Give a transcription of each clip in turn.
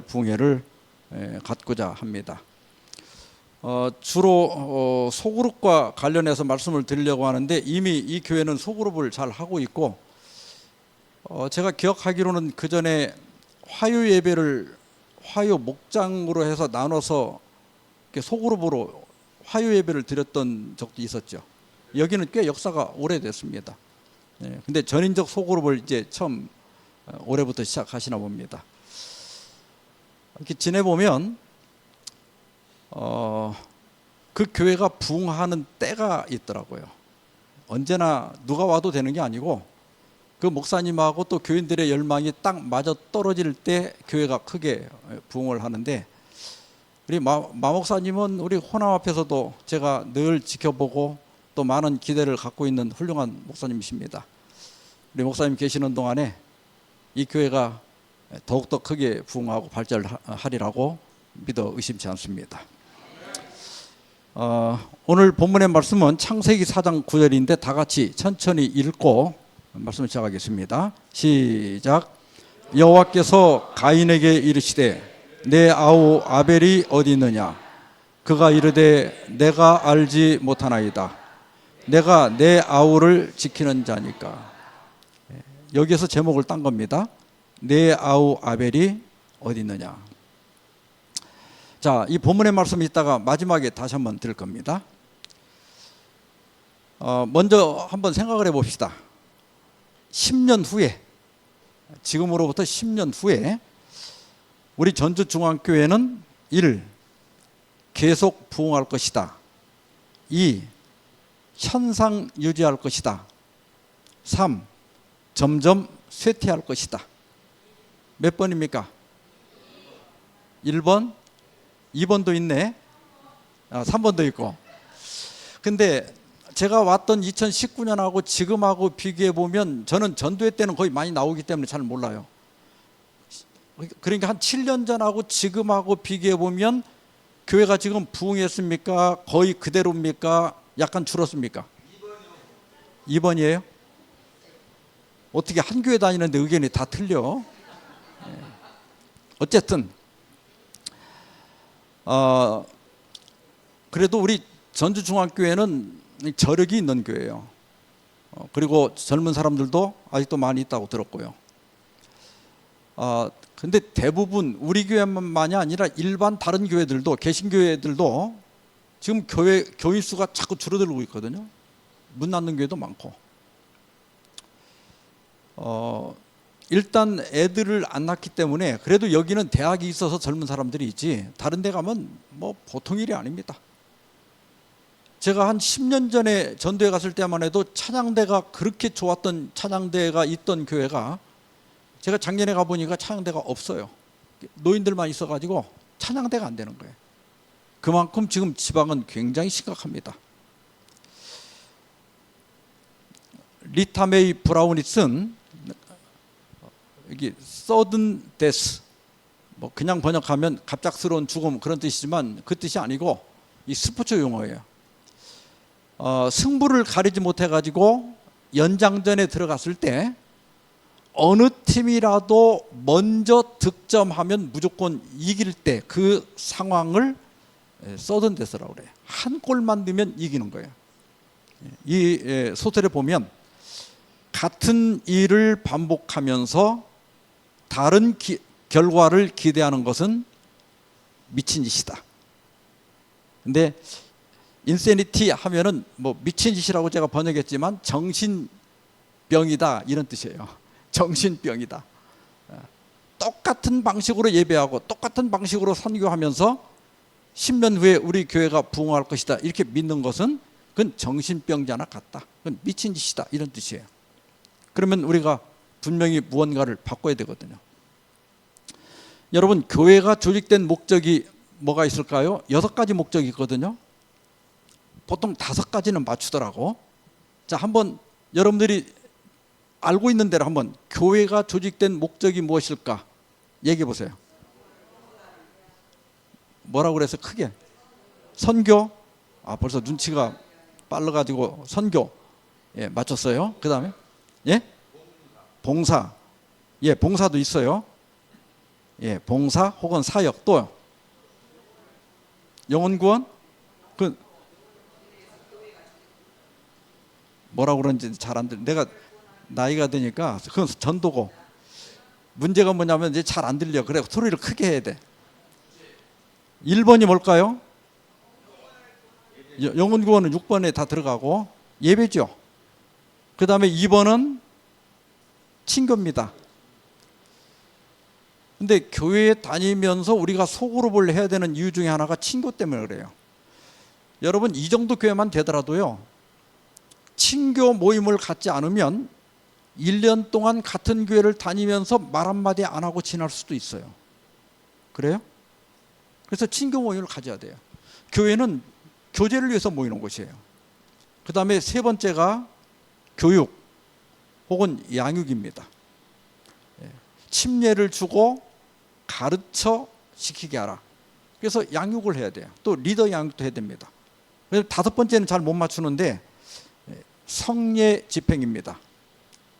부흥회를 갖고자 합니다. 주로 소그룹과 관련해서 말씀을 드리려고 하는데 이미 이 교회는 소그룹을 잘 하고 있고 제가 기억하기로는 그 전에 화요 예배를 화요 목장으로 해서 나눠서 소그룹으로 화요 예배를 드렸던 적도 있었죠. 여기는 꽤 역사가 오래됐습니다. 근데 전인적 소그룹을 이제 처음 올해부터 시작하시나 봅니다. 이렇게 지내보면 그 교회가 부흥하는 때가 있더라고요. 언제나 누가 와도 되는 게 아니고 그 목사님하고 또 교인들의 열망이 딱 맞아 떨어질 때 교회가 크게 부흥을 하는데, 우리 마 목사님은 우리 호남 앞에서도 제가 늘 지켜보고 또 많은 기대를 갖고 있는 훌륭한 목사님이십니다. 우리 목사님 계시는 동안에 이 교회가 더욱더 크게 부흥하고 발전하리라고 믿어 의심치 않습니다. 오늘 본문의 말씀은 창세기 4장 9절인데 다 같이 천천히 읽고 말씀을 시작하겠습니다. 시작. 여호와께서 가인에게 이르시되 내 아우 아벨이 어디 있느냐? 그가 이르되 내가 알지 못하나이다. 내가 내 아우를 지키는 자니까. 여기에서 제목을 딴 겁니다. 내 아우 아벨이 어디 있느냐. 자, 이 본문의 말씀이 있다가 마지막에 다시 한번 들을 겁니다. 먼저 한번 생각을 해봅시다. 10년 후에, 지금으로부터 10년 후에 우리 전주중앙교회는 1. 계속 부흥할 것이다. 2. 현상 유지할 것이다. 3. 점점 쇠퇴할 것이다. 몇 번입니까? 1번, 2번도 있네. 3번도 있고. 근데 제가 왔던 2019년하고 지금하고 비교해 보면 저는 전도회 때는 거의 많이 나오기 때문에 잘 몰라요. 그러니까 한 7년 전하고 지금하고 비교해 보면 교회가 지금 부흥했습니까? 거의 그대로입니까? 약간 줄었습니까? 2번이에요? 어떻게 한 교회 다니는데 의견이 다 틀려? 어쨌든 그래도 우리 전주중앙교회는 저력이 있는 교회예요. 그리고 젊은 사람들도 아직도 많이 있다고 들었고요. 근데 대부분 우리 교회만이 아니라 일반 다른 교회들도, 개신교회들도 지금 교인 수가 자꾸 줄어들고 있거든요. 문 닫는 교회도 많고. 일단 애들을 안 낳기 때문에 그래도 여기는 대학이 있어서 젊은 사람들이 있지, 다른 데 가면 뭐 보통 일이 아닙니다. 제가 한 10년 전에 전도회 갔을 때만 해도 찬양대가 그렇게 좋았던 찬양대가 있던 교회가, 제가 작년에 가보니까 찬양대가 없어요. 노인들만 있어가지고 찬양대가 안 되는 거예요. 그만큼 지금 지방은 굉장히 심각합니다. 리타 메이 브라운이 쓴 여기 서든 데스, 뭐 그냥 번역하면 갑작스러운 죽음 그런 뜻이지만 그 뜻이 아니고 이 스포츠 용어예요. 승부를 가리지 못해 가지고 연장전에 들어갔을 때 어느 팀이라도 먼저 득점하면 무조건 이길 때 그 상황을 서든 데스라고 그래요. 한 골만 넣으면 이기는 거예요. 이 소설에 보면 같은 일을 반복하면서 다른 결과를 기대하는 것은 미친 짓이다. 근데 인세니티 하면은 뭐 미친 짓이라고 제가 번역했지만 정신병이다 이런 뜻이에요. 정신병이다. 똑같은 방식으로 예배하고 똑같은 방식으로 선교하면서 10년 후에 우리 교회가 부흥할 것이다 이렇게 믿는 것은 그건 정신병자나 같다. 그건 미친 짓이다 이런 뜻이에요. 그러면 우리가 분명히 무언가를 바꿔야 되거든요. 여러분, 교회가 조직된 목적이 뭐가 있을까요? 6가지 목적이 있거든요. 보통 5가지는 맞추더라고. 자, 한번 여러분들이 알고 있는 대로 한번 교회가 조직된 목적이 무엇일까 얘기해 보세요. 뭐라고 그래서 크게? 선교? 벌써 눈치가 빨라가지고 선교. 예, 맞췄어요. 그 다음에 예? 봉사. 예, 봉사도 있어요. 예, 봉사 혹은 사역. 또 영혼 구원. 그 뭐라고 그러는지 잘 안 들려. 내가 나이가 드니까 그건 전도고. 문제가 뭐냐면 이제 잘 안 들려. 그래 소리를 크게 해야 돼. 1번이 뭘까요? 영혼 구원은 6번에 다 들어가고 예배죠. 그 다음에 2번은 친교입니다. 근데 교회에 다니면서 우리가 소그룹을 해야 되는 이유 중에 하나가 친교 때문에 그래요. 여러분 이 정도 교회만 되더라도요, 친교 모임을 갖지 않으면 1년 동안 같은 교회를 다니면서 말 한마디 안 하고 지날 수도 있어요. 그래요? 그래서 친교 모임을 가져야 돼요. 교회는 교제를 위해서 모이는 곳이에요. 그 다음에 세 번째가 교육 혹은 양육입니다. 침례를 주고 가르쳐 시키게 하라. 그래서 양육을 해야 돼요. 또 리더 양육도 해야 됩니다. 그래서 5번째는 잘 못 맞추는데 성례 집행입니다.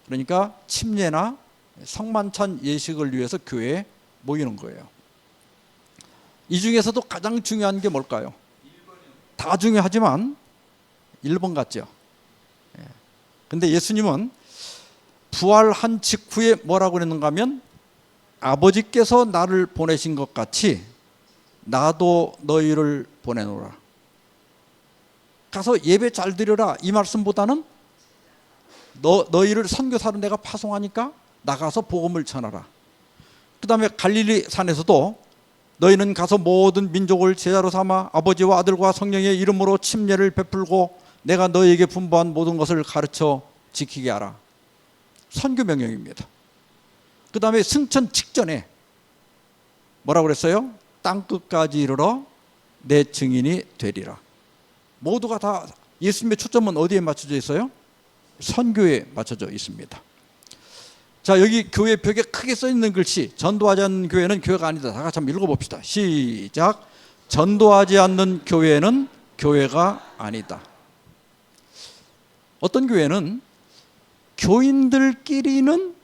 그러니까 침례나 성만찬 예식을 위해서 교회에 모이는 거예요. 이 중에서도 가장 중요한 게 뭘까요? 다 중요하지만 1번 같죠. 근데 예수님은 부활한 직후에 뭐라고 그랬는가 하면 아버지께서 나를 보내신 것 같이 나도 너희를 보내노라. 가서 예배 잘 드려라 이 말씀보다는 너희를 선교사로 내가 파송하니까 나가서 복음을 전하라. 그 다음에 갈릴리 산에서도 너희는 가서 모든 민족을 제자로 삼아 아버지와 아들과 성령의 이름으로 침례를 베풀고 내가 너희에게 분부한 모든 것을 가르쳐 지키게 하라. 선교 명령입니다. 그 다음에 승천 직전에 뭐라고 그랬어요? 땅끝까지 이르러 내 증인이 되리라. 모두가 다 예수님의 초점은 어디에 맞춰져 있어요? 선교에 맞춰져 있습니다. 자, 여기 교회 벽에 크게 써 있는 글씨, 전도하지 않는 교회는 교회가 아니다. 다 같이 한번 읽어봅시다. 시작. 전도하지 않는 교회는 교회가 아니다. 어떤 교회는 교인들끼리는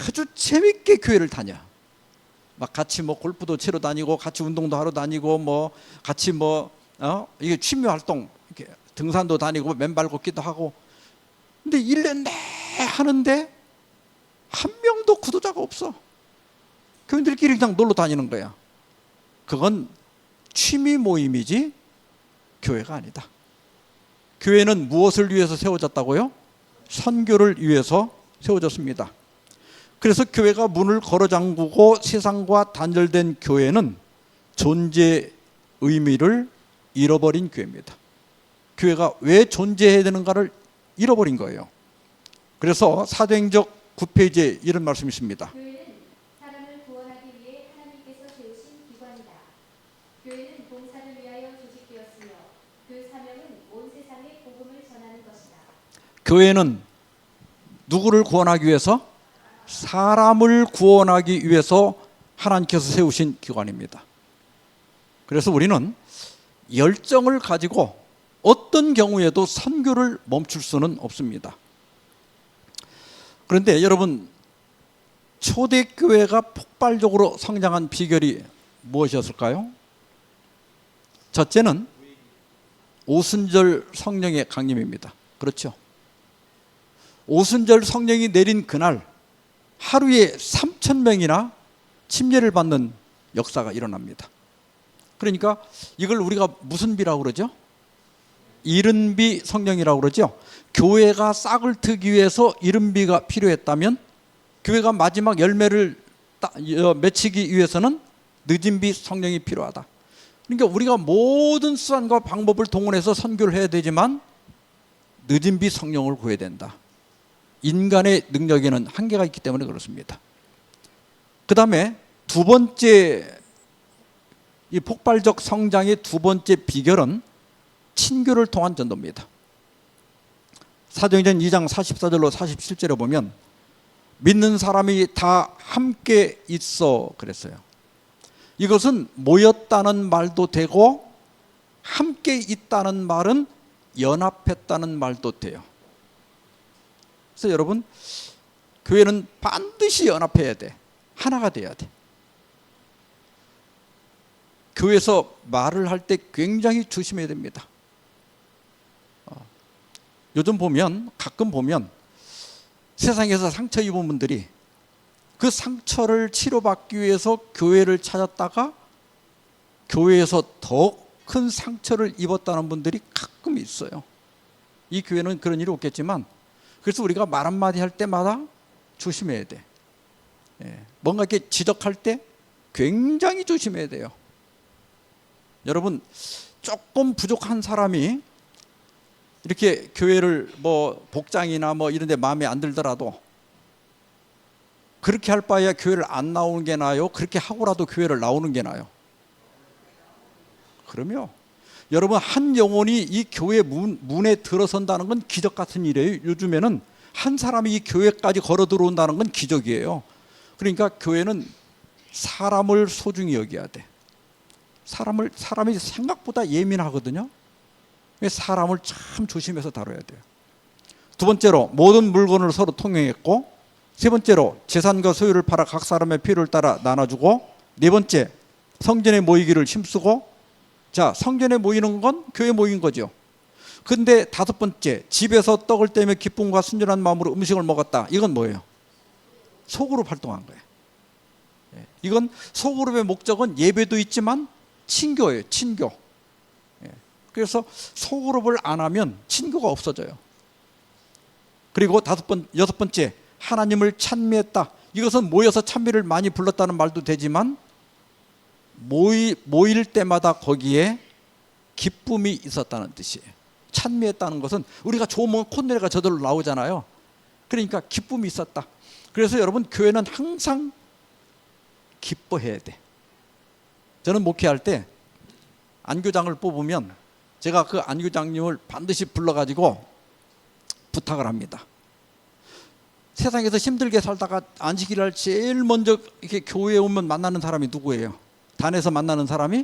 아주 재밌게 교회를 다녀. 막 같이 뭐 골프도 치러 다니고 같이 운동도 하러 다니고 뭐 같이 이게 취미 활동, 이렇게 등산도 다니고 맨발 걷기도 하고. 근데 1년 내 하는데 한 명도 구도자가 없어. 교인들끼리 그냥 놀러 다니는 거야. 그건 취미 모임이지 교회가 아니다. 교회는 무엇을 위해서 세워졌다고요? 선교를 위해서 세워졌습니다. 그래서 교회가 문을 걸어 잠그고 세상과 단절된 교회는 존재 의미를 잃어버린 교회입니다. 교회가 왜 존재해야 되는가를 잃어버린 거예요. 그래서 사도행적 9페이지에 이런 말씀이 있습니다. 교회는 사람을 구원하기 위해 하나님께서 세우신 기관이다. 교회는 봉사를 위하여 조직되었으며 그 사명은 온 세상에 복음을 전하는 것이다. 교회는 누구를 구원하기 위해서? 사람을 구원하기 위해서 하나님께서 세우신 기관입니다. 그래서 우리는 열정을 가지고 어떤 경우에도 선교를 멈출 수는 없습니다. 그런데 여러분, 초대교회가 폭발적으로 성장한 비결이 무엇이었을까요? 첫째는 오순절 성령의 강림입니다. 그렇죠? 오순절 성령이 내린 그날 하루에 3,000명이나 침례를 받는 역사가 일어납니다. 그러니까 이걸 우리가 무슨 비라고 그러죠? 이른비 성령이라고 그러죠. 교회가 싹을 트기 위해서 이른비가 필요했다면 교회가 마지막 열매를 맺히기 위해서는 늦은비 성령이 필요하다. 그러니까 우리가 모든 수단과 방법을 동원해서 선교를 해야 되지만 늦은비 성령을 구해야 된다. 인간의 능력에는 한계가 있기 때문에 그렇습니다. 그 다음에 두 번째, 이 폭발적 성장의 두 번째 비결은 친교를 통한 전도입니다. 사도행전 2장 44절로 47절에 보면 믿는 사람이 다 함께 있어 그랬어요. 이것은 모였다는 말도 되고 함께 있다는 말은 연합했다는 말도 돼요. 그래서 여러분, 교회는 반드시 연합해야 돼. 하나가 돼야 돼. 교회에서 말을 할 때 굉장히 조심해야 됩니다. 요즘 보면, 가끔 보면 세상에서 상처 입은 분들이 그 상처를 치료받기 위해서 교회를 찾았다가 교회에서 더 큰 상처를 입었다는 분들이 가끔 있어요. 이 교회는 그런 일이 없겠지만, 그래서 우리가 말 한마디 할 때마다 조심해야 돼. 뭔가 이렇게 지적할 때 굉장히 조심해야 돼요. 여러분, 조금 부족한 사람이 이렇게 교회를 뭐 복장이나 뭐 이런 데 마음에 안 들더라도 그렇게 할 바에야 교회를 안 나오는 게 나아요? 그렇게 하고라도 교회를 나오는 게 나아요? 그러면 여러분, 한 영혼이 이 교회 문에 들어선다는 건 기적 같은 일이에요. 요즘에는 한 사람이 이 교회까지 걸어 들어온다는 건 기적이에요. 그러니까 교회는 사람을 소중히 여겨야 돼. 사람이 생각보다 예민하거든요. 사람을 참 조심해서 다뤄야 돼요. 두 번째로, 모든 물건을 서로 통용했고, 세 번째로, 재산과 소유를 팔아 각 사람의 필요를 따라 나눠주고, 네 번째, 성전에 모이기를 힘쓰고. 자, 성전에 모이는 건 교회 모인 거죠. 근데 다섯 번째, 집에서 떡을 떼며 기쁨과 순전한 마음으로 음식을 먹었다. 이건 뭐예요? 소그룹 활동한 거예요. 이건 소그룹의 목적은 예배도 있지만 친교예요. 친교. 그래서 소그룹을 안 하면 친교가 없어져요. 그리고 여섯 번째, 하나님을 찬미했다. 이것은 모여서 찬미를 많이 불렀다는 말도 되지만 모일 때마다 거기에 기쁨이 있었다는 뜻이에요. 찬미했다는 것은 우리가 좋으면 콧노래가 저절로 나오잖아요. 그러니까 기쁨이 있었다. 그래서 여러분, 교회는 항상 기뻐해야 돼. 저는 목회할 때 안교장을 뽑으면 제가 그 안교장님을 반드시 불러가지고 부탁을 합니다. 세상에서 힘들게 살다가 안식일날 제일 먼저 이렇게 교회에 오면 만나는 사람이 누구예요? 단에서 만나는 사람이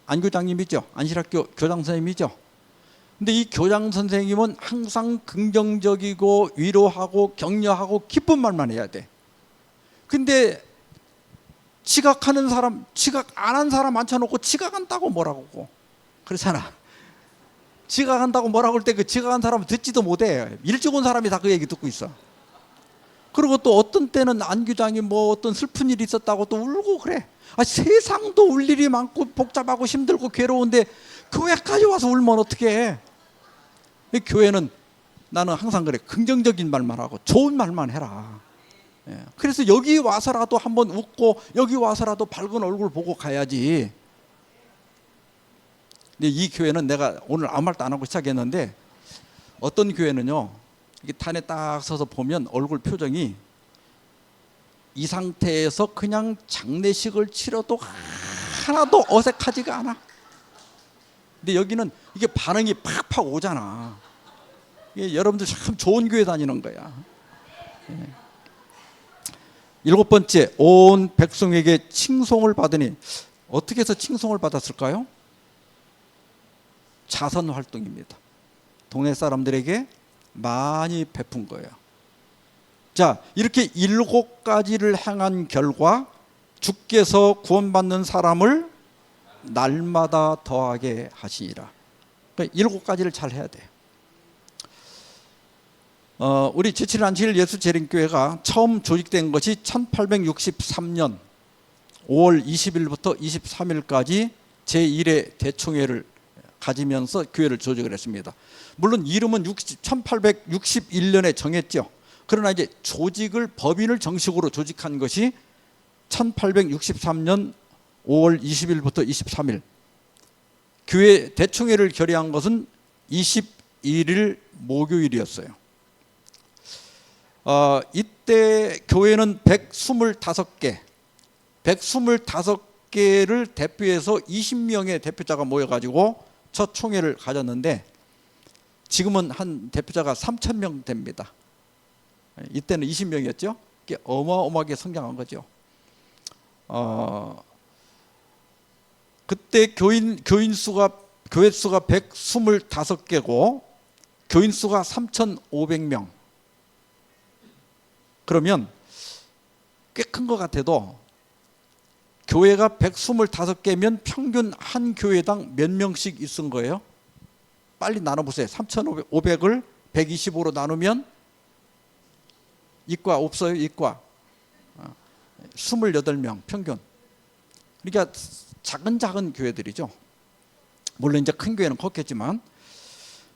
안교장님이죠. 안실학교 교장 선생님이죠. 근데 이 교장 선생님은 항상 긍정적이고 위로하고 격려하고 기쁜 말만 해야 돼. 근데 지각하는 사람, 지각 안 한 사람 앉혀놓고 지각한다고 뭐라고 하고 그렇잖아. 지각한다고 뭐라고 할 때 그 지각한 사람은 듣지도 못해. 일찍 온 사람이 다 그 얘기 듣고 있어. 그리고 또 어떤 때는 안교장이 뭐 어떤 슬픈 일이 있었다고 또 울고 그래. 세상도 울 일이 많고 복잡하고 힘들고 괴로운데 교회까지 와서 울면 어떡해. 교회는 나는 항상 그래. 긍정적인 말만 하고 좋은 말만 해라. 그래서 여기 와서라도 한번 웃고 여기 와서라도 밝은 얼굴 보고 가야지. 근데 이 교회는 내가 오늘 아무 말도 안 하고 시작했는데, 어떤 교회는요, 이게 탄에 딱 서서 보면 얼굴 표정이 이 상태에서 그냥 장례식을 치러도 하나도 어색하지가 않아. 근데 여기는 이게 반응이 팍팍 오잖아. 이게 여러분들 참 좋은 교회 다니는 거야. 일곱 번째, 온 백성에게 칭송을 받으니. 어떻게 해서 칭송을 받았을까요? 자선 활동입니다. 동네 사람들에게 많이 베푼 거예요. 자, 이렇게 7가지를 행한 결과 주께서 구원받는 사람을 날마다 더하게 하시니라. 그러니까 7가지를 잘 해야 돼. 우리 제7안식일 예수재림교회가 처음 조직된 것이 1863년 5월 20일부터 23일까지 제1회 대총회를 가지면서 교회를 조직을 했습니다. 물론 이름은 1861년에 정했죠. 그러나 이제 조직을, 법인을 정식으로 조직한 것이 1863년 5월 20일부터 23일. 교회 대총회를 결의한 것은 21일 목요일이었어요. 이때 교회는 125개, 125개를 대표해서 20명의 대표자가 모여가지고 첫 총회를 가졌는데, 지금은 한 대표자가 3,000명 됩니다. 이때는 20명이었죠. 이게 어마어마하게 성장한 거죠. 그때 교회 수가 125개고 교인 수가 3,500명. 그러면 꽤 큰 것 같아도 교회가 125개면 평균 한 교회당 몇 명씩 있은 거예요? 빨리 나눠보세요. 3,500을 125로 나누면 이과 없어요. 이과 28명 평균. 그러니까 작은 교회들이죠. 물론 이제 큰 교회는 컸겠지만,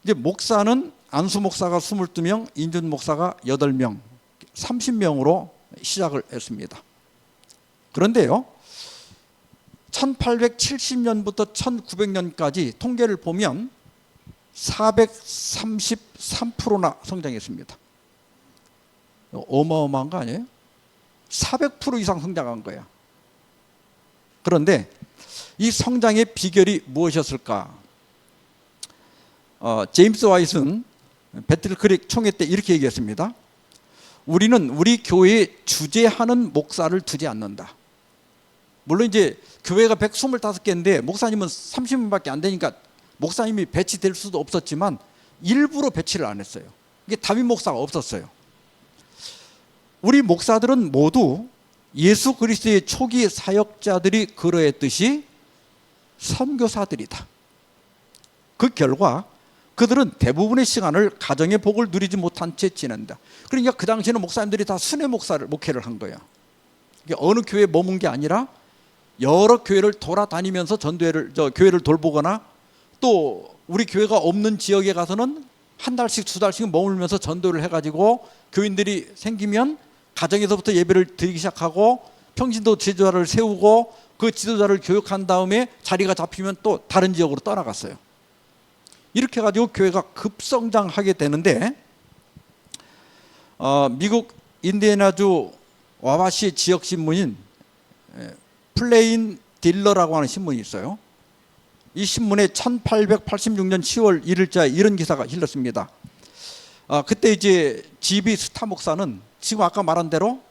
이제 목사는 안수 목사가 22명, 인준 목사가 8명, 30명으로 시작을 했습니다. 그런데요, 1870년부터 1900년까지 통계를 보면 433%나 성장했습니다. 어마어마한 거 아니에요? 400% 이상 성장한 거야. 그런데 이 성장의 비결이 무엇이었을까? 제임스 와이스는 배틀크릭 총회 때 이렇게 얘기했습니다. 우리는 우리 교회에 주재하는 목사를 두지 않는다. 물론 이제 교회가 125개인데 목사님은 30명밖에 안 되니까 목사님이 배치될 수도 없었지만 일부러 배치를 안 했어요. 이게 담임 목사가 없었어요. 우리 목사들은 모두 예수 그리스도의 초기 사역자들이 그러했듯이 선교사들이다. 그 결과 그들은 대부분의 시간을 가정의 복을 누리지 못한 채 지낸다. 그러니까 그 당시에는 목사님들이 다 순회 목회를 한 거예요. 어느 교회에 머문 게 아니라 여러 교회를 돌아다니면서 교회를 돌보거나, 또 우리 교회가 없는 지역에 가서는 한 달씩 두 달씩 머물면서 전도를 해가지고 교인들이 생기면 가정에서부터 예배를 드리기 시작하고 평신도 지도자를 세우고 그 지도자를 교육한 다음에 자리가 잡히면 또 다른 지역으로 떠나갔어요. 이렇게 해가지고 교회가 급성장하게 되는데, 미국 인디애나주 와바시 지역 신문인 플레인 딜러라고 하는 신문이 있어요. 이 신문에 1886년 10월 1일자에 이런 기사가 실렸습니다. 그때 이제 GB 스타 목사는 지금 아까 말한 대로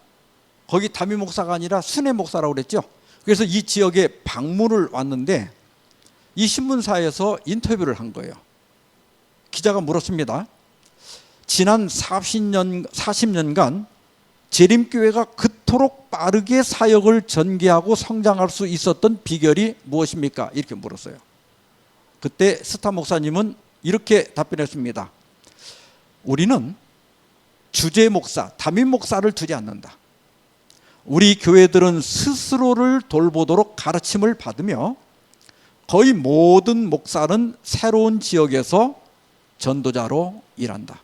거기 담임 목사가 아니라 순회 목사라고 그랬죠. 그래서 이 지역에 방문을 왔는데 이 신문사에서 인터뷰를 한 거예요. 기자가 물었습니다. 지난 40년간 재림교회가 그토록 빠르게 사역을 전개하고 성장할 수 있었던 비결이 무엇입니까? 이렇게 물었어요. 그때 스타 목사님은 이렇게 답변했습니다. 우리는 주재 목사, 담임 목사를 두지 않는다. 우리 교회들은 스스로를 돌보도록 가르침을 받으며 거의 모든 목사는 새로운 지역에서 전도자로 일한다.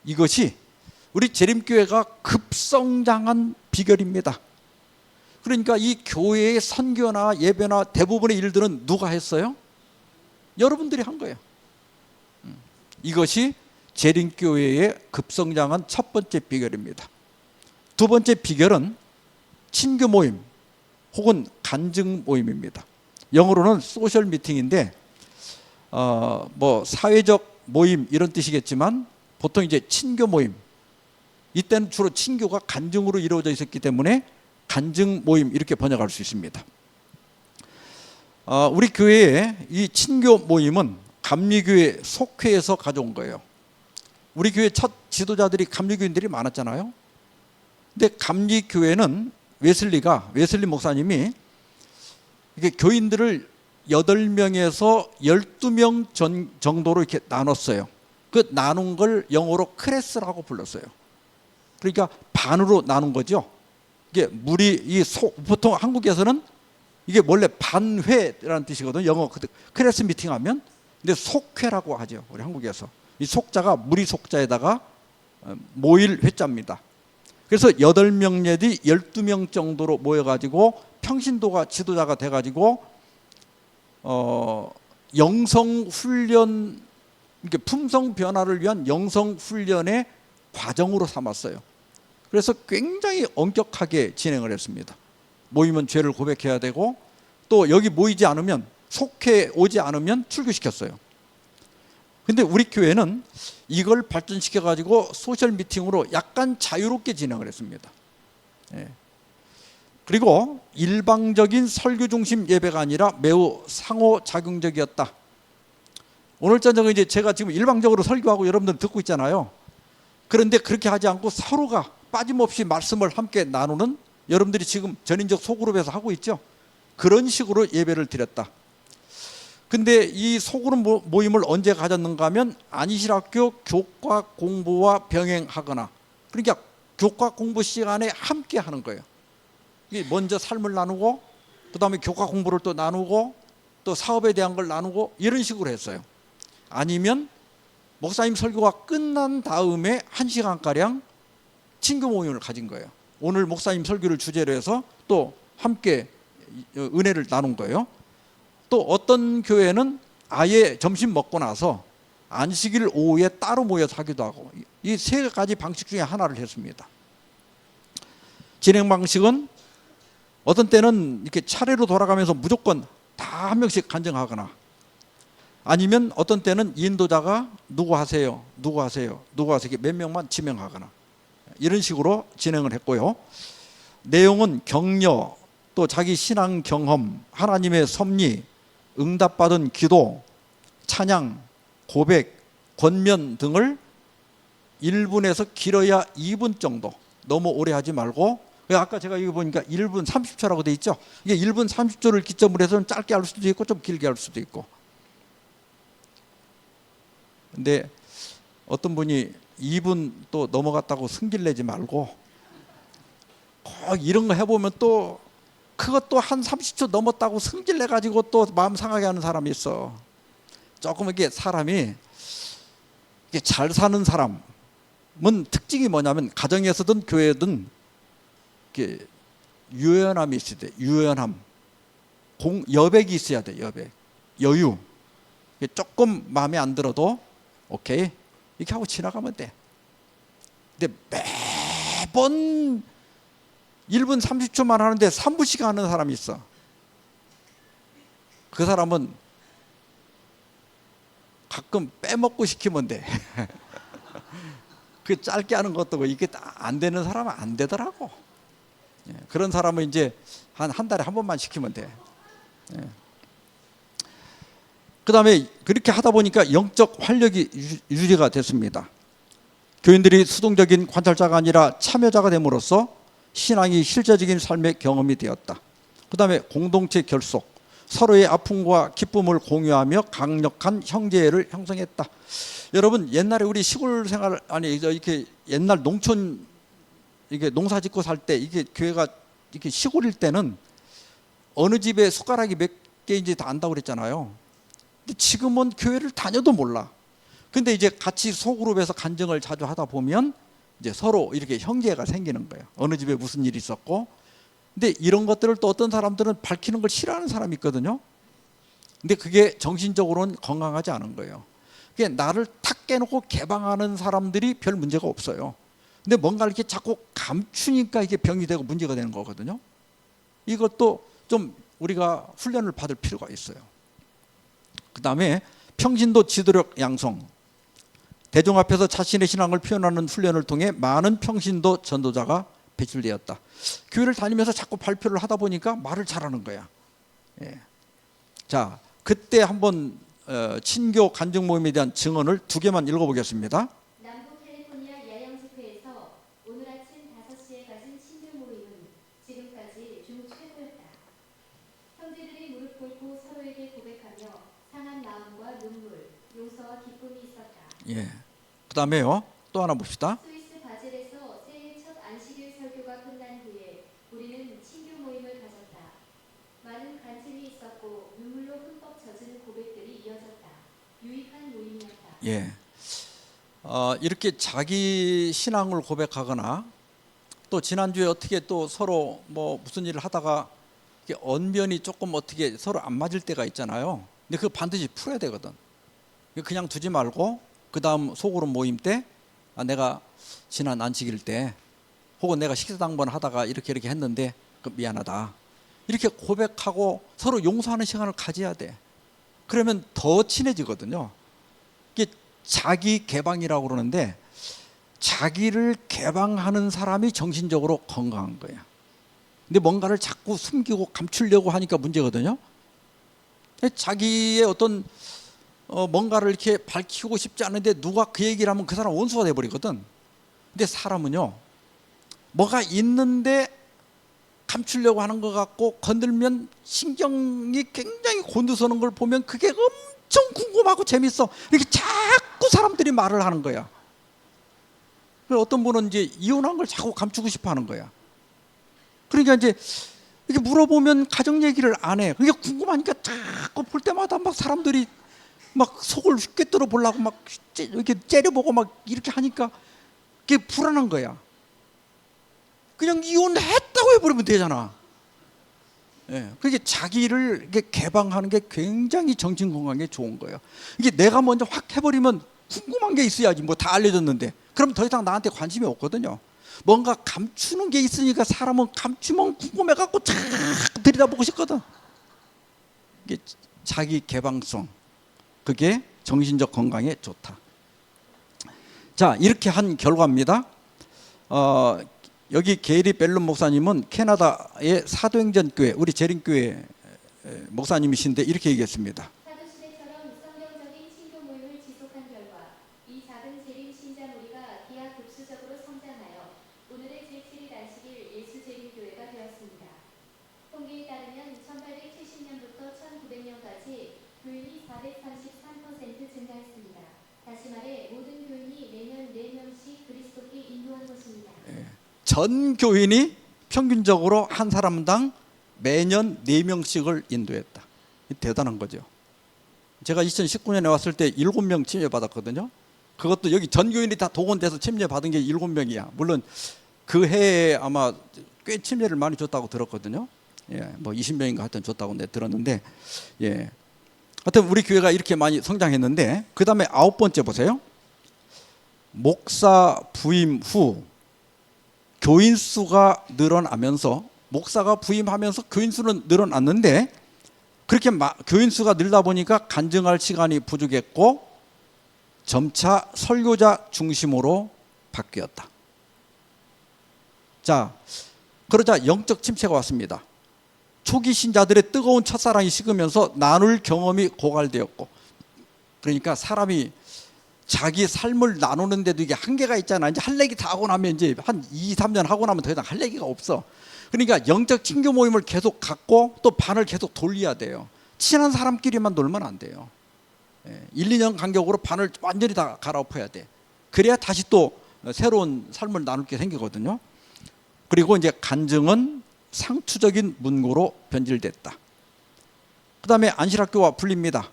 이것이 우리 재림교회가 급성장한 비결입니다. 그러니까 이 교회의 선교나 예배나 대부분의 일들은 누가 했어요? 여러분들이 한 거예요. 이것이 재림교회의 급성장한 첫 번째 비결입니다. 두 번째 비결은 친교 모임 혹은 간증 모임입니다. 영어로는 소셜 미팅인데 사회적 모임 이런 뜻이겠지만 보통 이제 친교 모임, 이때는 주로 친교가 간증으로 이루어져 있었기 때문에 간증 모임 이렇게 번역할 수 있습니다. 우리 교회의 이 친교 모임은 감리교회 속회에서 가져온 거예요. 우리 교회 첫 지도자들이 감리교인들이 많았잖아요. 근데 감리교회는 웨슬리 목사님이 이게 교인들을 8명에서 12명 정도로 이렇게 나눴어요. 그 나눈 걸 영어로 클래스라고 불렀어요. 그러니까 반으로 나눈 거죠. 이게 보통 한국에서는 이게 원래 반회라는 뜻이거든요. 영어 클래스 미팅하면. 근데 속회라고 하죠. 우리 한국에서. 이 속자가 무리 속자에다가 모일 회자입니다. 그래서 8명 내지 12명 정도로 모여가지고 평신도가 지도자가 돼가지고 영성훈련, 품성 변화를 위한 영성훈련의 과정으로 삼았어요. 그래서 굉장히 엄격하게 진행을 했습니다. 모이면 죄를 고백해야 되고, 또 여기 모이지 않으면, 속해 오지 않으면 출교시켰어요. 근데 우리 교회는 이걸 발전시켜가지고 소셜 미팅으로 약간 자유롭게 진행을 했습니다. 그리고 일방적인 설교 중심 예배가 아니라 매우 상호작용적이었다. 오늘 저녁에 이제 제가 지금 일방적으로 설교하고 여러분들 듣고 있잖아요. 그런데 그렇게 하지 않고 서로가 빠짐없이 말씀을 함께 나누는 여러분들이 지금 전인적 소그룹에서 하고 있죠. 그런 식으로 예배를 드렸다. 근데 이 소그룹 모임을 언제 가졌는가 하면 안희실학교 교과 공부와 병행하거나, 그러니까 교과 공부 시간에 함께 하는 거예요. 이게 먼저 삶을 나누고 그 다음에 교과 공부를 또 나누고 또 사업에 대한 걸 나누고 이런 식으로 했어요. 아니면 목사님 설교가 끝난 다음에 1시간가량 친교 모임을 가진 거예요. 오늘 목사님 설교를 주제로 해서 또 함께 은혜를 나눈 거예요. 또 어떤 교회는 아예 점심 먹고 나서 안식일 오후에 따로 모여서 하기도 하고, 이 세 가지 방식 중에 하나를 했습니다. 진행 방식은 어떤 때는 이렇게 차례로 돌아가면서 무조건 다 한 명씩 간증하거나, 아니면 어떤 때는 인도자가 누구 하세요, 누구 하세요, 누구 하세요, 몇 명만 지명하거나 이런 식으로 진행을 했고요. 내용은 격려, 또 자기 신앙 경험, 하나님의 섭리, 응답받은 기도, 찬양, 고백, 권면 등을 1분에서 길어야 2분 정도, 너무 오래 하지 말고, 아까 제가 여기 보니까 1분 30초라고 돼 있죠. 이게 1분 30초를 기점으로 해서 좀 짧게 할 수도 있고 좀 길게 할 수도 있고. 근데 어떤 분이 2분 또 넘어갔다고 승질 내지 말고, 꼭 이런 거 해보면 또 그것도 한 30초 넘었다고 승질 내가지고 또 마음 상하게 하는 사람이 있어. 조금 이게 사람이 이게 잘 사는 사람은 특징이 뭐냐면, 가정에서든 교회든 이렇게 유연함이 있어야 돼. 유연함, 여백이 있어야 돼. 여백, 여유. 조금 마음에 안 들어도 오케이 이렇게 하고 지나가면 돼. 근데 매번 1분 30초만 하는데 3분씩 하는 사람이 있어. 그 사람은 가끔 빼먹고 시키면 돼. 그 짧게 하는 것도 이게 안 되는 사람은 안 되더라고. 그런 사람은 이제 한 달에 한 번만 시키면 돼. 그 다음에 그렇게 하다 보니까 영적 활력이 유지가 됐습니다. 교인들이 수동적인 관찰자가 아니라 참여자가 됨으로써 신앙이 실제적인 삶의 경험이 되었다. 그 다음에 공동체 결속, 서로의 아픔과 기쁨을 공유하며 강력한 형제애를 형성했다. 여러분, 옛날에 우리 시골 생활, 아니 이렇게 옛날 농촌 이게 농사 짓고 살 때, 이게 교회가 이렇게 시골일 때는 어느 집에 숟가락이 몇 개인지 다 안다고 그랬잖아요. 근데 지금은 교회를 다녀도 몰라. 근데 이제 같이 소그룹에서 간증을 자주 하다 보면 이제 서로 이렇게 형제가 생기는 거예요. 어느 집에 무슨 일이 있었고. 근데 이런 것들을 또 어떤 사람들은 밝히는 걸 싫어하는 사람이 있거든요. 근데 그게 정신적으로는 건강하지 않은 거예요. 그게 나를 탁 깨놓고 개방하는 사람들이 별 문제가 없어요. 근데 뭔가 이렇게 자꾸 감추니까 이게 병이 되고 문제가 되는 거거든요. 이것도 좀 우리가 훈련을 받을 필요가 있어요. 그 다음에 평신도 지도력 양성, 대중 앞에서 자신의 신앙을 표현하는 훈련을 통해 많은 평신도 전도자가 배출되었다. 교회를 다니면서 자꾸 발표를 하다 보니까 말을 잘하는 거야. 예. 자, 그때 한번 친교 간증 모임에 대한 증언을 2개만 읽어보겠습니다. 남부 캘리포니아 야영 집회에서 오늘 아침 5시에 가진 친교 모임은 지금까지 중 최고였다. 형제들이 무릎 꿇고 서로에게 고백하며 상한 마음과 눈물, 용서와 기쁨이 있었다. 예. 그 다음에요. 또 하나 봅시다. 스위스 바젤에서 새해 첫 안식일 설교가 끝난 후에 우리는 친교 모임을 가졌다. 많은 간증이 있었고 눈물로 흠뻑 젖은 고백들이 이어졌다. 유익한 모임이었다. 예. 이렇게 자기 신앙을 고백하거나, 또 지난주에 어떻게 또 서로 뭐 무슨 일을 하다가 이게 언변이 조금 어떻게 서로 안 맞을 때가 있잖아요. 근데 그거 반드시 풀어야 되거든. 그냥 두지 말고 그 다음 소그룹 모임 때 내가 지난 안식일 때 혹은 내가 식사당번 하다가 이렇게 했는데 미안하다, 이렇게 고백하고 서로 용서하는 시간을 가져야 돼. 그러면 더 친해지거든요. 이게 자기 개방이라고 그러는데, 자기를 개방하는 사람이 정신적으로 건강한 거야. 근데 뭔가를 자꾸 숨기고 감추려고 하니까 문제거든요. 자기의 어떤 뭔가를 이렇게 밝히고 싶지 않은데 누가 그 얘기를 하면 그 사람 원수가 돼버리거든. 근데 사람은요, 뭐가 있는데 감추려고 하는 것 같고 건들면 신경이 굉장히 곤두서는 걸 보면 그게 엄청 궁금하고 재밌어. 이렇게 자꾸 사람들이 말을 하는 거야. 그래서 어떤 분은 이제 이혼한 걸 자꾸 감추고 싶어 하는 거야. 그러니까 이제 이렇게 물어보면 가정 얘기를 안 해. 그게 궁금하니까 자꾸 볼 때마다 막 사람들이 막 속을 꿰뚫어 보려고 막 이렇게 째려보고 막 이렇게 하니까 그게 불안한 거야. 그냥 이혼했다고 해버리면 되잖아. 예, 그게 자기를 이렇게 개방하는 게 굉장히 정신 건강에 좋은 거예요. 이게 내가 먼저 확 해버리면 궁금한 게 있어야지. 뭐 다 알려줬는데 그럼 더 이상 나한테 관심이 없거든요. 뭔가 감추는 게 있으니까 사람은 감추면 궁금해갖고 쫙 들여다보고 싶거든. 이게 자기 개방성, 그게 정신적 건강에 좋다. 자, 이렇게 한 결과입니다. 여기 게리 벨룸 목사님은 캐나다의 사도행전 교회, 우리 재림교회 목사님이신데 이렇게 얘기했습니다. 사도시대처럼 성경적인 친교 모임을 지속한 결과 이 작은 재림 신자 무리가 기하급수적으로 성장하여 오늘의 제7일 안식일 예수 재림교회가 되었습니다. 통계에 따르면 1870년부터 1900년까지 교인이 433% 증가했습니다. 다시 말해 모든 교인이 매년 4명씩 그리스도께 인도한 것입니다. 전 교인이 평균적으로 한 사람당 매년 4명씩을 인도했다. 대단한 거죠. 제가 2019년에 왔을 때 7명 침례받았거든요. 그것도 여기 전 교인이 다 동원돼서 침례받은 게 7명이야. 물론 그 해에 아마 꽤 침례를 많이 줬다고 들었거든요. 예, 뭐 20명인가 하여튼 줬다고 내 들었는데, 예. 하여튼 우리 교회가 이렇게 많이 성장했는데, 그 다음에 9번째 보세요. 목사 부임 후 교인 수가 늘어나면서, 목사가 부임하면서 교인 수는 늘어났는데 그렇게 교인 수가 늘다 보니까 간증할 시간이 부족했고 점차 설교자 중심으로 바뀌었다. 자, 그러자 영적 침체가 왔습니다. 초기 신자들의 뜨거운 첫사랑이 식으면서 나눌 경험이 고갈되었고, 그러니까 사람이 자기 삶을 나누는데도 이게 한계가 있잖아. 이제 할 얘기 다 하고 나면 이제 한 2, 3년 하고 나면 더 이상 할 얘기가 없어. 그러니까 영적 친교 모임을 계속 갖고 또 반을 계속 돌려야 돼요. 친한 사람끼리만 놀면 안 돼요. 1, 2년 간격으로 반을 완전히 다 갈아엎어야 돼. 그래야 다시 또 새로운 삶을 나눌 게 생기거든요. 그리고 이제 간증은 상투적인 문구로 변질됐다. 그 다음에 안실학교와 분리입니다.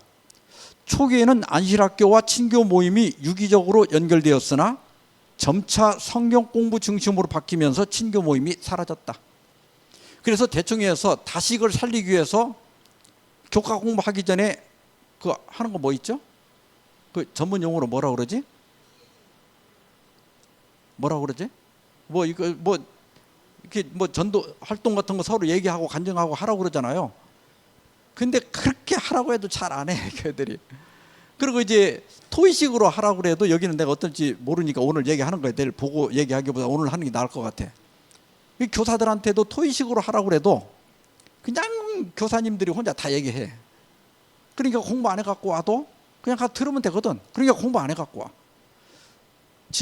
초기에는 안실학교와 친교 모임이 유기적으로 연결되었으나 점차 성경 공부 중심으로 바뀌면서 친교 모임이 사라졌다. 그래서 대충해서 다시 이걸 살리기 위해서 교과 공부하기 전에 그 하는 거 뭐 있죠? 그 전문 용어로 뭐라 그러지? 뭐라 그러지? 뭐 이거 뭐 이렇게 뭐 전도 활동 같은 거 서로 얘기하고 간증하고 하라고 그러잖아요. 근데 그렇게 하라고 해도 잘 안 해, 걔들이. 그리고 이제 토의식으로 하라고 그래도 여기는 내가 어떨지 모르니까 오늘 얘기하는 거야. 내일 보고 얘기하기보다 오늘 하는 게 나을 것 같아. 교사들한테도 토의식으로 하라고 그래도 그냥 교사님들이 혼자 다 얘기해. 그러니까 공부 안 해갖고 와도 그냥 가서 들으면 되거든. 그러니까 공부 안 해갖고 와.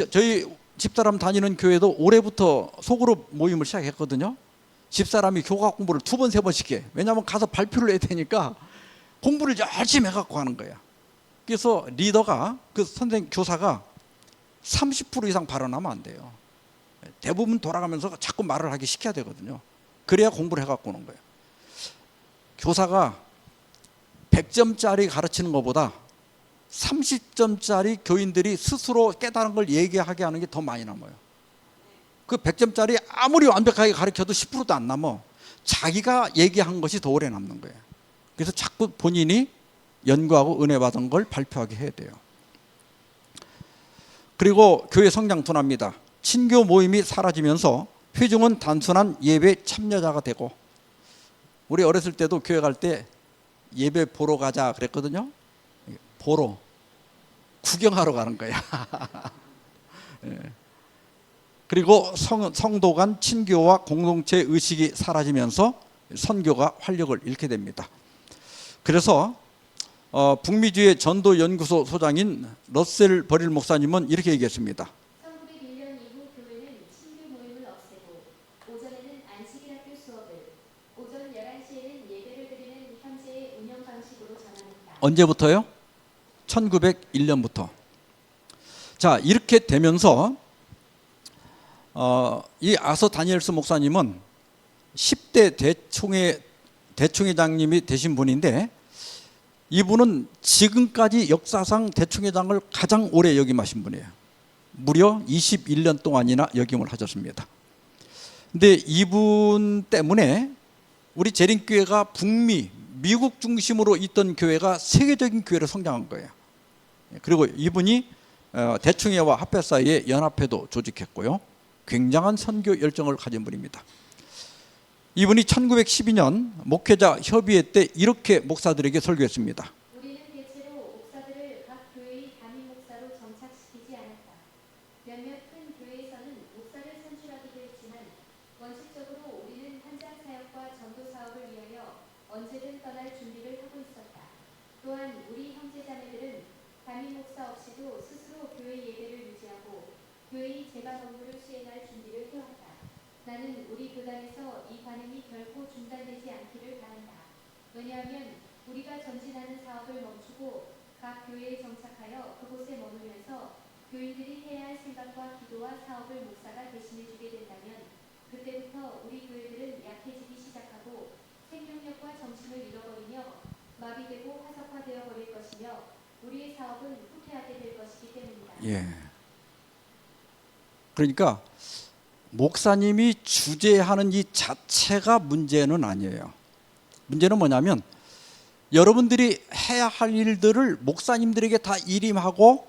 저희 집사람 다니는 교회도 올해부터 소그룹 모임을 시작했거든요. 집사람이 교과 공부를 2번, 3번씩 해. 왜냐하면 가서 발표를 해야 되니까 공부를 열심히 해갖고 하는 거야. 그래서 리더가, 그 선생님, 교사가 30% 이상 발언하면 안 돼요. 대부분 돌아가면서 자꾸 말을 하게 시켜야 되거든요. 그래야 공부를 해갖고 오는 거예요. 교사가 100점짜리 가르치는 것보다 30점짜리 교인들이 스스로 깨달은 걸 얘기하게 하는 게 더 많이 남아요. 그 100점짜리 아무리 완벽하게 가르쳐도 10%도 안 남아. 자기가 얘기한 것이 더 오래 남는 거예요. 그래서 자꾸 본인이 연구하고 은혜 받은 걸 발표하게 해야 돼요. 그리고 교회 성장 둔합니다. 친교 모임이 사라지면서 회중은 단순한 예배 참여자가 되고, 우리 어렸을 때도 교회 갈 때 예배 보러 가자 그랬거든요. 보러, 구경하러 가는 거야. 예. 그리고 성도 간 친교와 공동체 의식이 사라지면서 선교가 활력을 잃게 됩니다. 그래서 북미주의 전도연구소 소장인 러셀 버릴 목사님은 이렇게 얘기했습니다. 1901년 이후 교회는 친교 모임을 없애고 오전에는 안식일 학교 수업을 언제부터요? 1901년부터. 자, 이렇게 되면서 이 아서 다니엘스 목사님은 10대 대총회장님이 되신 분인데, 이분은 지금까지 역사상 대총회장을 가장 오래 역임하신 분이에요. 무려 21년 동안이나 역임을 하셨습니다. 근데 이분 때문에 우리 재림교회가 북미, 미국 중심으로 있던 교회가 세계적인 교회로 성장한 거예요. 그리고 이분이 대총회와 합회 사이에 연합회도 조직했고요. 굉장한 선교 열정을 가진 분입니다. 이분이 1912년 목회자 협의회 때 이렇게 목사들에게 설교했습니다. 우리는 대체로 목사들을 각 교회의 담임 목사로 정착시키지 않았다. 몇몇 큰 교회에서는 목사를 선출하기도 했지만 원칙적으로 우리는 현장 사역과 전도 사업을 위하여 언제든 떠날 준비를 하고 있었다. 또한 우리 형제자매들은 담임 목사 없이도 스스로 교회 예배를 유지하고 교회의 재반 업무를 수행할 준비를 해왔다. 나는 우리 교단에서 이 반응이 결코 중단되지 않기를 바란다. 왜냐하면 우리가 전진하는 사업을 멈추고 각 교회에 정착하여 그곳에 머물면서 교인들이 해야 할 생각과 기도와 사업을 목사가 대신해 주게 된다면 그때부터 우리 교회들은 약해지기 시작하고 생명력과 정신을 잃어버리며 마비되고 화석화되어 버릴 것이며 우리의 사업은 후퇴하게 될 것이기 때문이다. 예. 그러니까 목사님이 주재하는 이 자체가 문제는 아니에요. 문제는 뭐냐면 여러분들이 해야 할 일들을 목사님들에게 다 일임하고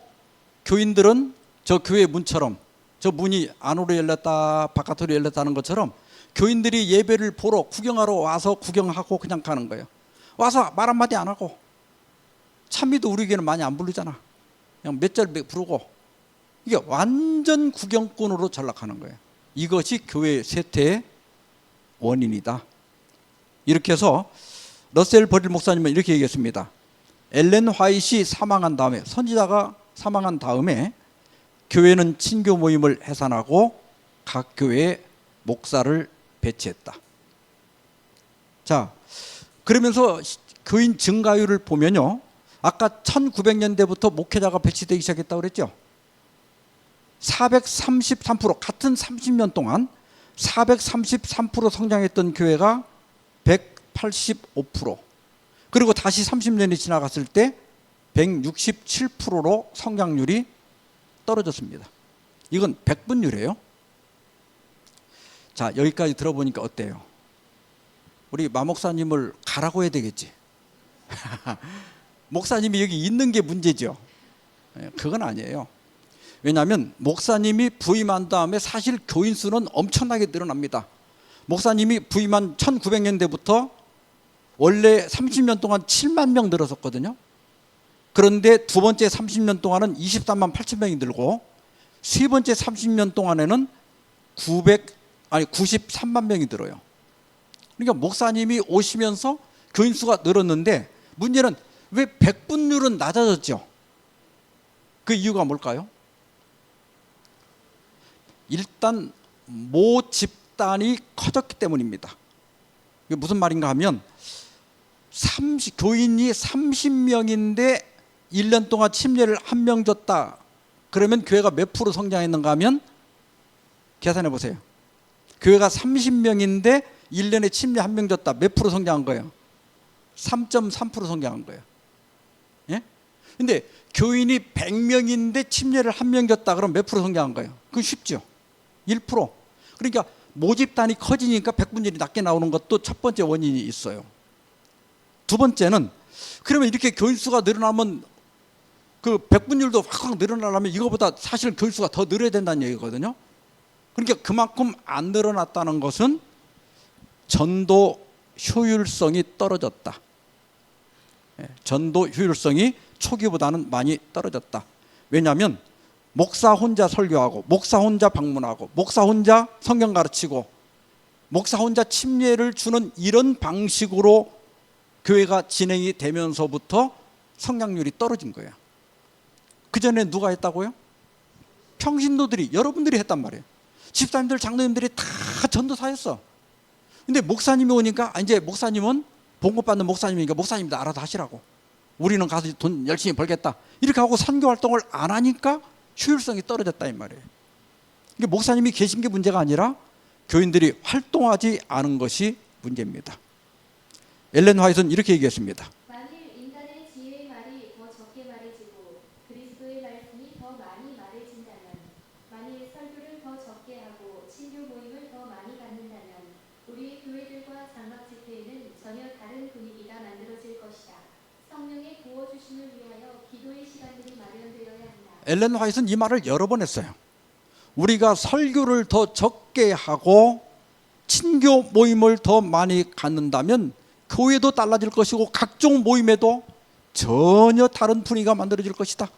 교인들은 저 교회 문처럼 저 문이 안으로 열렸다 바깥으로 열렸다는 것처럼 교인들이 예배를 보러 구경하러 와서 구경하고 그냥 가는 거예요. 와서 말 한마디 안 하고, 찬미도 우리 교회는 많이 안 부르잖아. 그냥 몇 절 부르고, 이게 완전 구경꾼으로 전락하는 거예요. 이것이 교회 쇠퇴의 원인이다. 이렇게 해서 러셀 버릴 목사님은 이렇게 얘기했습니다. 엘렌 화이트이 사망한 다음에, 선지자가 사망한 다음에 교회는 친교 모임을 해산하고 각 교회에 목사를 배치했다. 자, 그러면서 교인 증가율을 보면요, 아까 1900년대부터 목회자가 배치되기 시작했다고 그랬죠. 433%, 같은 30년 동안 433% 성장했던 교회가 185%, 그리고 다시 30년이 지나갔을 때 167%로 성장률이 떨어졌습니다. 이건 백분율이에요. 자, 여기까지 들어보니까 어때요? 우리 마 목사님을 가라고 해야 되겠지. 목사님이 여기 있는 게 문제죠. 그건 아니에요. 왜냐하면 목사님이 부임한 다음에 사실 교인 수는 엄청나게 늘어납니다. 목사님이 부임한 1900년대부터 원래 30년 동안 7만 명 늘었었거든요. 그런데 두 번째 30년 동안은 23만 8천 명이 늘고, 세 번째 30년 동안에는 93만 명이 늘어요. 그러니까 목사님이 오시면서 교인 수가 늘었는데, 문제는 왜 백분율은 낮아졌죠? 그 이유가 뭘까요? 일단 모 집단이 커졌기 때문입니다. 이게 무슨 말인가 하면, 교인이 30명인데 1년 동안 침례를 1명 줬다. 그러면 교회가 몇 프로 성장했는가 하면 계산해 보세요. 교회가 30명인데 1년에 침례 1명 줬다. 몇 프로 성장한 거예요? 3.3% 성장한 거예요. 예? 근데 교인이 100명인데 침례를 1명 줬다. 그럼 몇 프로 성장한 거예요? 그건 쉽죠. 1%. 그러니까 모집단이 커지니까 백분율이 낮게 나오는 것도 첫 번째 원인이 있어요. 두 번째는, 그러면 이렇게 교인 수가 늘어나면 그 백분율도 확 늘어나려면 이거보다 사실 교인 수가 더 늘어야 된다는 얘기거든요. 그러니까 그만큼 안 늘어났다는 것은 전도 효율성이 떨어졌다. 전도 효율성이 초기보다는 많이 떨어졌다. 왜냐하면 목사 혼자 설교하고, 목사 혼자 방문하고, 목사 혼자 성경 가르치고, 목사 혼자 침례를 주는 이런 방식으로 교회가 진행이 되면서부터 성장률이 떨어진 거예요. 그 전에 누가 했다고요? 평신도들이, 여러분들이 했단 말이에요. 집사님들, 장로님들이 다 전도사였어. 근데 목사님이 오니까 이제 목사님은 봉급받는 목사님이니까 목사님도 알아서 하시라고. 우리는 가서 돈 열심히 벌겠다. 이렇게 하고 선교 활동을 안 하니까 효율성이 떨어졌다 이 말이에요. 이게 목사님이 계신 게 문제가 아니라 교인들이 활동하지 않은 것이 문제입니다. 엘렌 화이트는 이렇게 얘기했습니다. 만일 인간의 지혜의 말이 더 적게 말해지고 그리스도의 말씀이 더 많이 말해진다면, 만일 설교를 더 적게 하고 친교 모임을 더 많이 갖는다면 우리 교회들과 장막 집회에는 전혀 다른 분위기가 만들어질 것이다. 성령의 부어주심을 위하여 기도의 시간들이 마련되어야 한다. 엘렌 화이트는 이 말을 여러 번 했어요. 우리가 설교를 더 적게 하고 친교 모임을 더 많이 갖는다면 교회도 달라질 것이고 각종 모임에도 전혀 다른 분위기가 만들어질 것이다.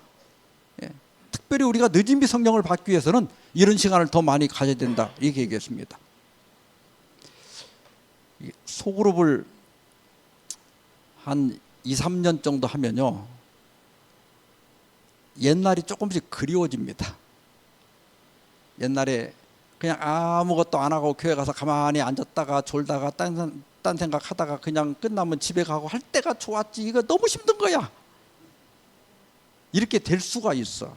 예. 특별히 우리가 늦은비 성령을 받기 위해서는 이런 시간을 더 많이 가져야 된다. 이렇게 얘기했습니다. 소그룹을 한 2, 3년 정도 하면요, 옛날이 조금씩 그리워집니다. 옛날에 그냥 아무것도 안 하고 교회 가서 가만히 앉았다가 졸다가 딴 생각하다가 그냥 끝나면 집에 가고 할 때가 좋았지, 이거 너무 힘든 거야, 이렇게 될 수가 있어.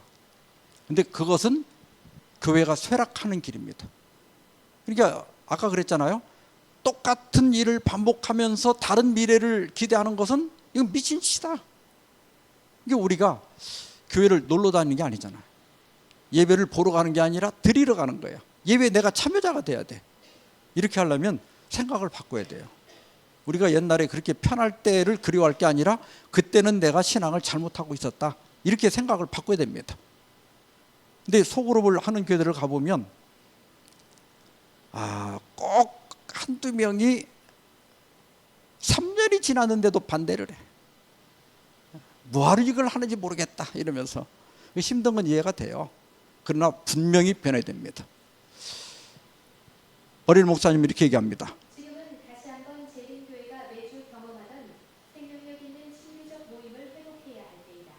근데 그것은 교회가 쇠락하는 길입니다. 그러니까 아까 그랬잖아요, 똑같은 일을 반복하면서 다른 미래를 기대하는 것은 이건 미친 짓이다. 이게 우리가 교회를 놀러 다니는 게 아니잖아요. 예배를 보러 가는 게 아니라 드리러 가는 거예요. 예배에 내가 참여자가 돼야 돼. 이렇게 하려면 생각을 바꿔야 돼요. 우리가 옛날에 그렇게 편할 때를 그리워할 게 아니라 그때는 내가 신앙을 잘못하고 있었다, 이렇게 생각을 바꿔야 됩니다. 근데 소그룹을 하는 교회들을 가보면 꼭 한두 명이 3년이 지났는데도 반대를 해. 뭐하러 이걸 하는지 모르겠다 이러면서. 힘든 건 이해가 돼요. 그러나 분명히 변해야 됩니다. 어린 목사님이 이렇게 얘기합니다. 지금은 다시 한번 재림교회가 매주 경험하던 생명력 있는 친교적 모임을 회복해야 할 때이다.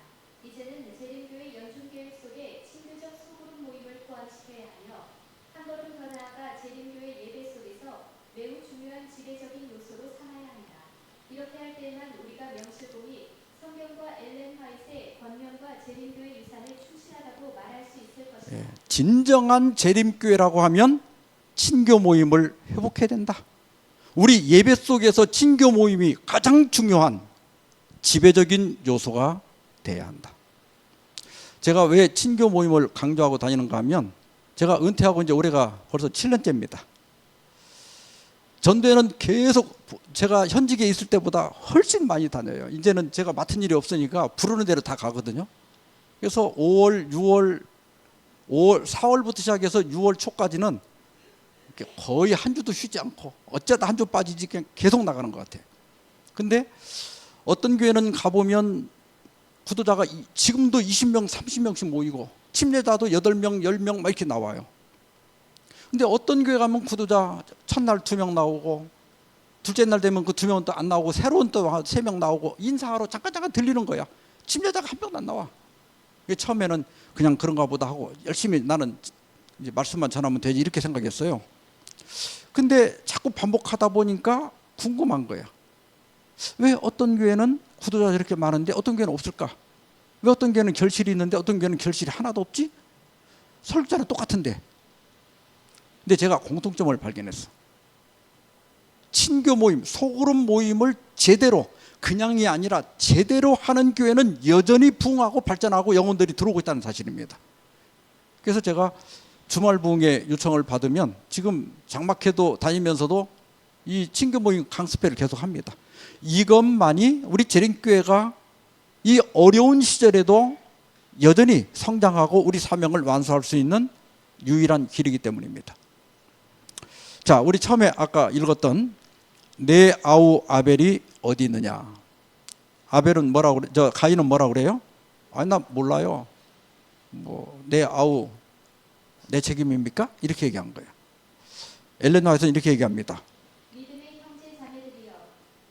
이제는 재림교회 연중계획 속에 친교적 소그룹 모임을 포함시켜야 하며 한 걸음 더 나아가 재림교회 예배 속에서 매우 중요한 지배적인 요소로 삼아야 한다. 이렇게 할 때에만 우리가 명실공히 성경과 엘렌 화이트의 권면과 재림교회 유산을 충실하다고 말할 수 있을 것이다. 진정한 재림교회라고 하면 친교 모임을 회복해야 된다. 우리 예배 속에서 친교 모임이 가장 중요한 지배적인 요소가 돼야 한다. 제가 왜 친교 모임을 강조하고 다니는가 하면, 제가 은퇴하고 이제 올해가 벌써 7년째입니다. 전도회는 계속 제가 현직에 있을 때보다 훨씬 많이 다녀요. 이제는 제가 맡은 일이 없으니까 부르는 대로 다 가거든요. 그래서 5월, 6월, 4월부터 시작해서 6월 초까지는 거의 한 주도 쉬지 않고 어쩌다 한 주 빠지지 그냥 계속 나가는 것 같아요. 근데 어떤 교회는 가보면 구도자가 지금도 20명, 30명씩 모이고 침례자도 8명, 10명 막 이렇게 나와요. 근데 어떤 교회 가면 구도자 첫날 2명 나오고 둘째 날 되면 그 2명은 또 안 나오고 새로운 또 3명 나오고 인사하러 잠깐 들리는 거야. 침례자가 한 명도 안 나와. 처음에는 그냥 그런가 보다 하고 열심히 나는 이제 말씀만 전하면 되지 이렇게 생각했어요. 근데 자꾸 반복하다 보니까 궁금한 거야. 왜 어떤 교회는 구도자가 이렇게 많은데 어떤 교회는 없을까? 왜 어떤 교회는 결실이 있는데 어떤 교회는 결실이 하나도 없지? 설교자는 똑같은데. 근데 제가 공통점을 발견했어. 친교 모임, 소그룹 모임을 제대로, 그냥이 아니라 제대로 하는 교회는 여전히 부흥하고 발전하고 영혼들이 들어오고 있다는 사실입니다. 그래서 제가 주말 부흥회 요청을 받으면 지금 장막회도 다니면서도 이 친교 모임 강습회를 계속 합니다. 이것만이 우리 재림교회가 이 어려운 시절에도 여전히 성장하고 우리 사명을 완수할 수 있는 유일한 길이기 때문입니다. 자, 우리 처음에 아까 읽었던 내 아우 아벨이 어디 있느냐. 아벨은 뭐라고 그래? 가인은 뭐라고 그래요? 아니 나 몰라요. 내 아우 내 책임입니까? 이렇게 얘기한 거예요. 엘렌 화이트는 이렇게 얘기합니다. 믿음의 형제 자매들이여,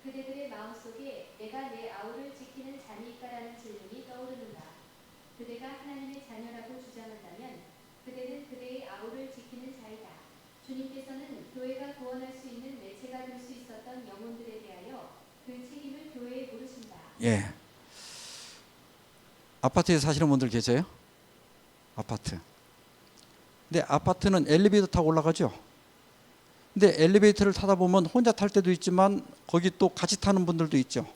그대들의 마음속에 내가 내 아우를 지키는 자니까라는 질문이 떠오르는가. 그대가 하나님의 자녀라고 주장한다면 그대는 그대의 아우를 지키는 자이다. 주님께서는 교회가 구원할 수 있는 매체가 될 수 있었던 영혼들에 대하여 그 책임을 교회에 물으신다. 예. 아파트에 사시는 분들 계세요? 아파트. 근데 아파트는 엘리베이터 타고 올라가죠. 근데 엘리베이터를 타다 보면 혼자 탈 때도 있지만 거기 또 같이 타는 분들도 있죠.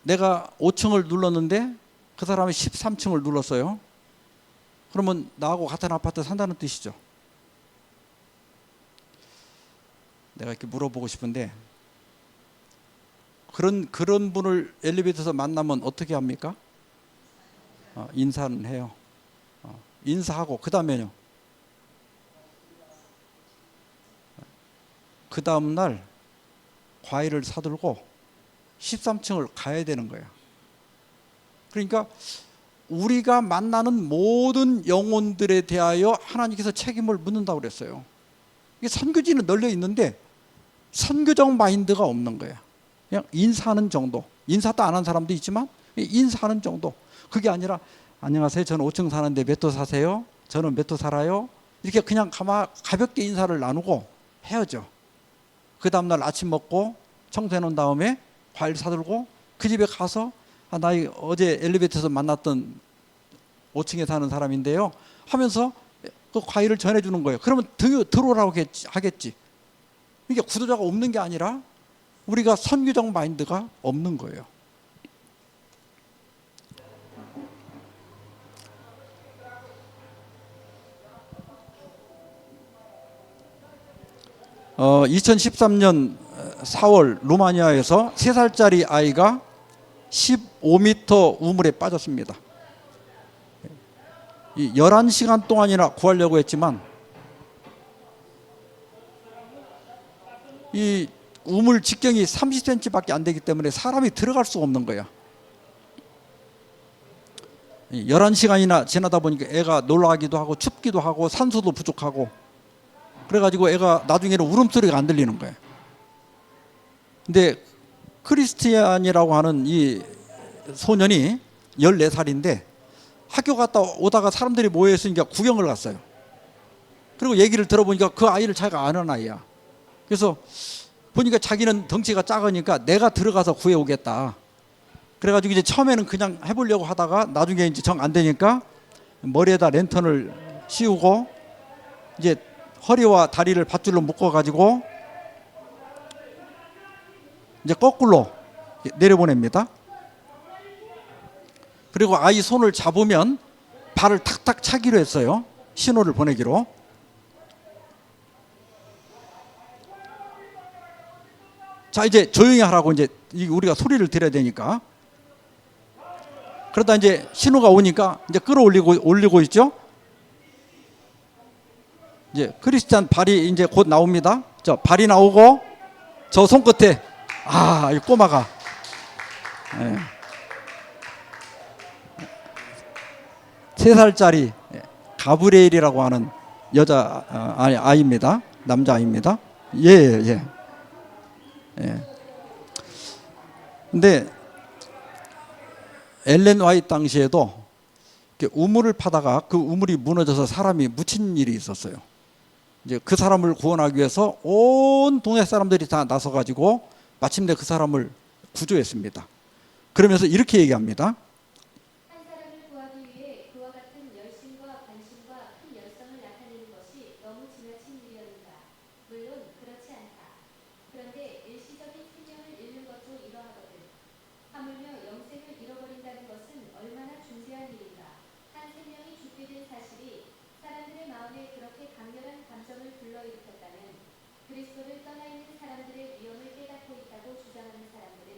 내가 5층을 눌렀는데 그 사람이 13층을 눌렀어요. 그러면 나하고 같은 아파트 산다는 뜻이죠. 내가 이렇게 물어보고 싶은데 그런 분을 엘리베이터에서 만나면 어떻게 합니까? 인사는 해요. 인사하고 그 다음에요. 그 다음 날 과일을 사들고 13층을 가야 되는 거예요. 그러니까 우리가 만나는 모든 영혼들에 대하여 하나님께서 책임을 묻는다고 그랬어요. 이게 선교지는 널려 있는데 선교적 마인드가 없는 거예요. 그냥 인사하는 정도. 인사도 안 한 사람도 있지만 인사하는 정도. 그게 아니라 안녕하세요. 저는 5층 사는데 몇 호 사세요? 저는 몇 호 살아요? 이렇게 그냥 가볍게 인사를 나누고 헤어져. 그 다음날 아침 먹고 청소해 놓은 다음에 과일 사들고 그 집에 가서 나 어제 엘리베이터에서 만났던 5층에 사는 사람인데요 하면서 그 과일을 전해주는 거예요. 그러면 들어오라고 하겠지. 이게 구도자가 없는 게 아니라 우리가 선교적 마인드가 없는 거예요. 2013년 4월 루마니아에서 3살짜리 아이가 15m 우물에 빠졌습니다. 11시간 동안이나 구하려고 했지만 이 우물 직경이 30cm밖에 안 되기 때문에 사람이 들어갈 수가 없는 거야. 11시간이나 지나다 보니까 애가 놀라기도 하고 춥기도 하고 산소도 부족하고 그래가지고 애가 나중에는 울음소리가 안 들리는 거예요. 근데 크리스티안이라고 하는 이 소년이 14살인데 학교 갔다 오다가 사람들이 모여있으니까 구경을 갔어요. 그리고 얘기를 들어보니까 그 아이를 자기가 아는 아이야. 그래서 보니까 자기는 덩치가 작으니까 내가 들어가서 구해오겠다. 그래가지고 이제 처음에는 그냥 해보려고 하다가 나중에 이제 정 안 되니까 머리에다 랜턴을 씌우고 이제 허리와 다리를 밧줄로 묶어가지고 이제 거꾸로 내려보냅니다. 그리고 아이 손을 잡으면 발을 탁탁 차기로 했어요. 신호를 보내기로. 자, 이제 조용히 하라고 이제 우리가 소리를 들어야 되니까. 그러다 이제 신호가 오니까 이제 올리고 있죠. 이제 크리스찬 발이 이제 곧 나옵니다. 저 발이 나오고 저 손끝에 이 꼬마가 네. 3살짜리 가브리엘이라고 하는 아이입니다. 남자아이입니다. 예. 근데 엘렌 화이트 당시에도 우물을 파다가 그 우물이 무너져서 사람이 묻힌 일이 있었어요. 이제 그 사람을 구원하기 위해서 온 동네 사람들이 다 나서가지고 마침내 그 사람을 구조했습니다. 그러면서 이렇게 얘기합니다. 한 사람을 구하기 위해 그와 같은 열심과 관심과 큰 열성을 나타내는 것이 너무 지나친 일이었는가? 물론 그렇지 않다. 그런데 일시적인 생명을 잃는 것도 이러하거든. 하물며 영생을 잃어버린다는 것은 얼마나 중대한 일인가. 한 생명이 죽게 된 사실이 사람들의 마음에 그렇게 강렬한 감정을 불러일으켰다면 그리스도를 떠나 있는 사람들의 위험을 깨닫고 있다고 주장하는 사람들은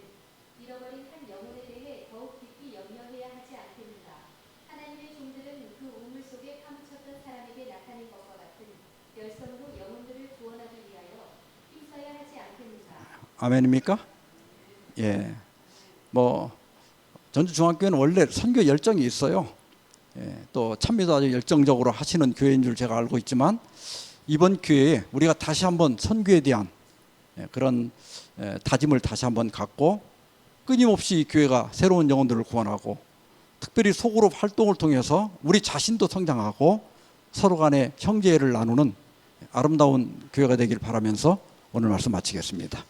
잃어버린 한 영혼에 대해 더욱 깊이 염려해야 하지 않겠는가. 하나님의 종들은 그 우물 속에 파묻혔던 사람에게 나타낸 것과 같은 열성으로 영혼들을 구원하기 위하여 힘써야 하지 않겠는가. 아멘입니까? 예. 전주중앙교회는 원래 선교 열정이 있어요. 또 찬미도 아주 열정적으로 하시는 교회인 줄 제가 알고 있지만 이번 기회에 우리가 다시 한번 선교에 대한 그런 다짐을 다시 한번 갖고 끊임없이 이 교회가 새로운 영혼들을 구원하고 특별히 소그룹 활동을 통해서 우리 자신도 성장하고 서로 간에 형제를 나누는 아름다운 교회가 되길 바라면서 오늘 말씀 마치겠습니다.